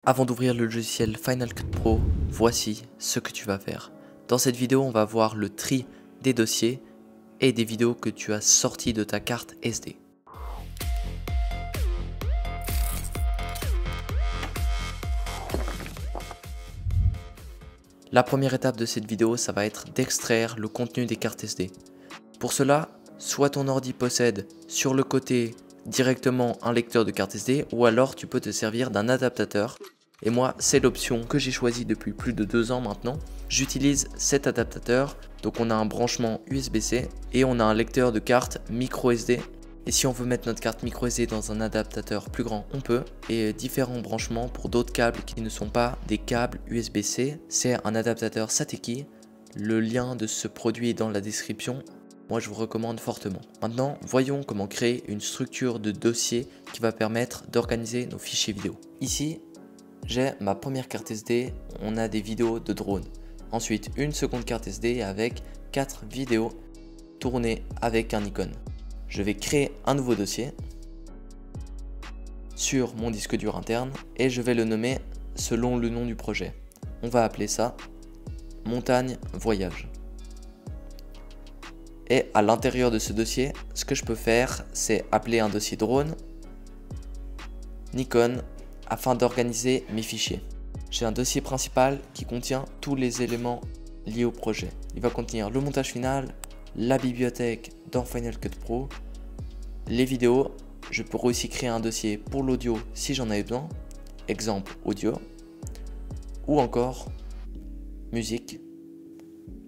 Avant d'ouvrir le logiciel Final Cut Pro, voici ce que tu vas faire. Dans cette vidéo, on va voir le tri des dossiers et des vidéos que tu as sorties de ta carte SD. La première étape de cette vidéo, ça va être d'extraire le contenu des cartes SD. Pour cela, soit ton ordi possède sur le côté directement un lecteur de carte SD, ou alors tu peux te servir d'un adaptateur. Et moi, c'est l'option que j'ai choisie depuis plus de 2 ans maintenant. J'utilise cet adaptateur, donc on a un branchement USB-C et on a un lecteur de carte micro SD. Et si on veut mettre notre carte micro SD dans un adaptateur plus grand, on peut. Et différents branchements pour d'autres câbles qui ne sont pas des câbles USB-C, c'est un adaptateur Sateki. Le lien de ce produit est dans la description. Moi, je vous recommande fortement. Maintenant, voyons comment créer une structure de dossier qui va permettre d'organiser nos fichiers vidéo. Ici, j'ai ma première carte SD, on a des vidéos de drone. Ensuite, une seconde carte SD avec 4 vidéos tournées avec un Nikon. Je vais créer un nouveau dossier sur mon disque dur interne et je vais le nommer selon le nom du projet. On va appeler ça Montagne Voyage. Et à l'intérieur de ce dossier, ce que je peux faire, c'est appeler un dossier drone Nikon afin d'organiser mes fichiers. J'ai un dossier principal qui contient tous les éléments liés au projet. Il va contenir le montage final, la bibliothèque dans Final Cut Pro, les vidéos. Je pourrais aussi créer un dossier pour l'audio si j'en avais besoin, exemple audio, ou encore musique.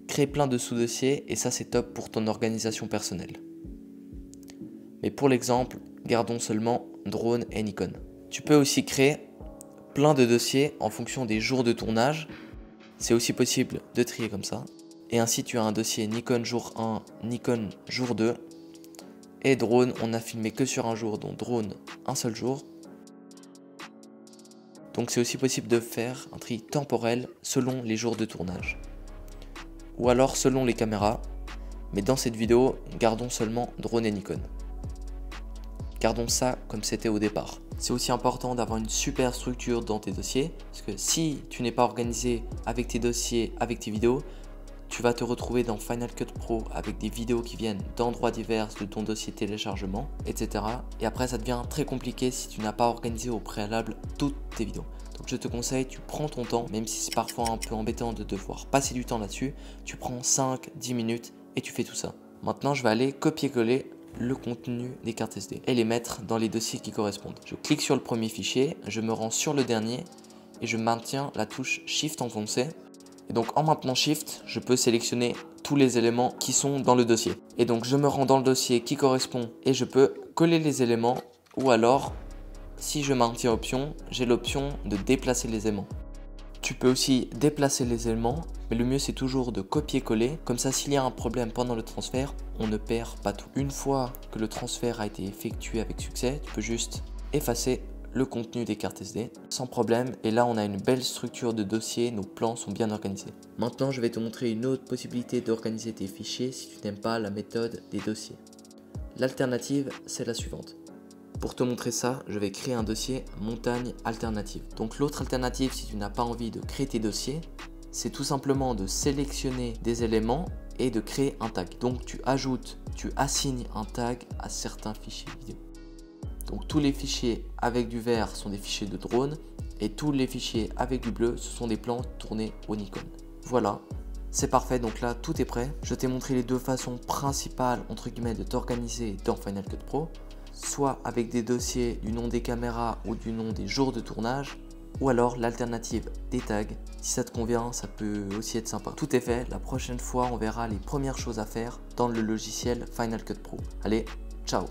Créer plein de sous-dossiers et ça c'est top pour ton organisation personnelle. Mais pour l'exemple, gardons seulement drone et Nikon. Tu peux aussi créer plein de dossiers en fonction des jours de tournage. C'est aussi possible de trier comme ça. Et ainsi tu as un dossier Nikon jour 1, Nikon jour 2. Et drone, on a filmé que sur un jour, donc drone un seul jour. Donc c'est aussi possible de faire un tri temporel selon les jours de tournage. Ou alors selon les caméras. Mais dans cette vidéo, gardons seulement drone et Nikon. Gardons ça comme c'était au départ. C'est aussi important d'avoir une super structure dans tes dossiers, parce que si tu n'es pas organisé avec tes dossiers, avec tes vidéos, tu vas te retrouver dans Final Cut Pro avec des vidéos qui viennent d'endroits divers de ton dossier téléchargement, etc. Et après ça devient très compliqué si tu n'as pas organisé au préalable toutes tes vidéos. Donc je te conseille, tu prends ton temps, même si c'est parfois un peu embêtant de devoir passer du temps là-dessus, tu prends 5-10 minutes et tu fais tout ça. Maintenant je vais aller copier-coller le contenu des cartes SD et les mettre dans les dossiers qui correspondent. Je clique sur le premier fichier, je me rends sur le dernier et je maintiens la touche Shift enfoncée. Et donc en maintenant Shift, je peux sélectionner tous les éléments qui sont dans le dossier. Et donc je me rends dans le dossier qui correspond et je peux coller les éléments, ou alors si je maintiens option, j'ai l'option de déplacer les éléments. Tu peux aussi déplacer les éléments, mais le mieux c'est toujours de copier-coller. Comme ça, s'il y a un problème pendant le transfert, on ne perd pas tout. Une fois que le transfert a été effectué avec succès, tu peux juste effacer le contenu des cartes SD sans problème. Et là, on a une belle structure de dossier, nos plans sont bien organisés. Maintenant, je vais te montrer une autre possibilité d'organiser tes fichiers si tu n'aimes pas la méthode des dossiers. L'alternative, c'est la suivante. Pour te montrer ça, je vais créer un dossier montagne alternative. Donc l'autre alternative, si tu n'as pas envie de créer tes dossiers, c'est tout simplement de sélectionner des éléments et de créer un tag. Donc tu assignes un tag à certains fichiers vidéo. Donc tous les fichiers avec du vert sont des fichiers de drone et tous les fichiers avec du bleu, ce sont des plans tournés au Nikon. Voilà. C'est parfait, donc là tout est prêt. Je t'ai montré les deux façons principales entre guillemets de t'organiser dans Final Cut Pro. Soit avec des dossiers du nom des caméras ou du nom des jours de tournage, ou alors l'alternative des tags. Si ça te convient, ça peut aussi être sympa. Tout est fait, la prochaine fois on verra les premières choses à faire dans le logiciel Final Cut Pro. Allez, ciao!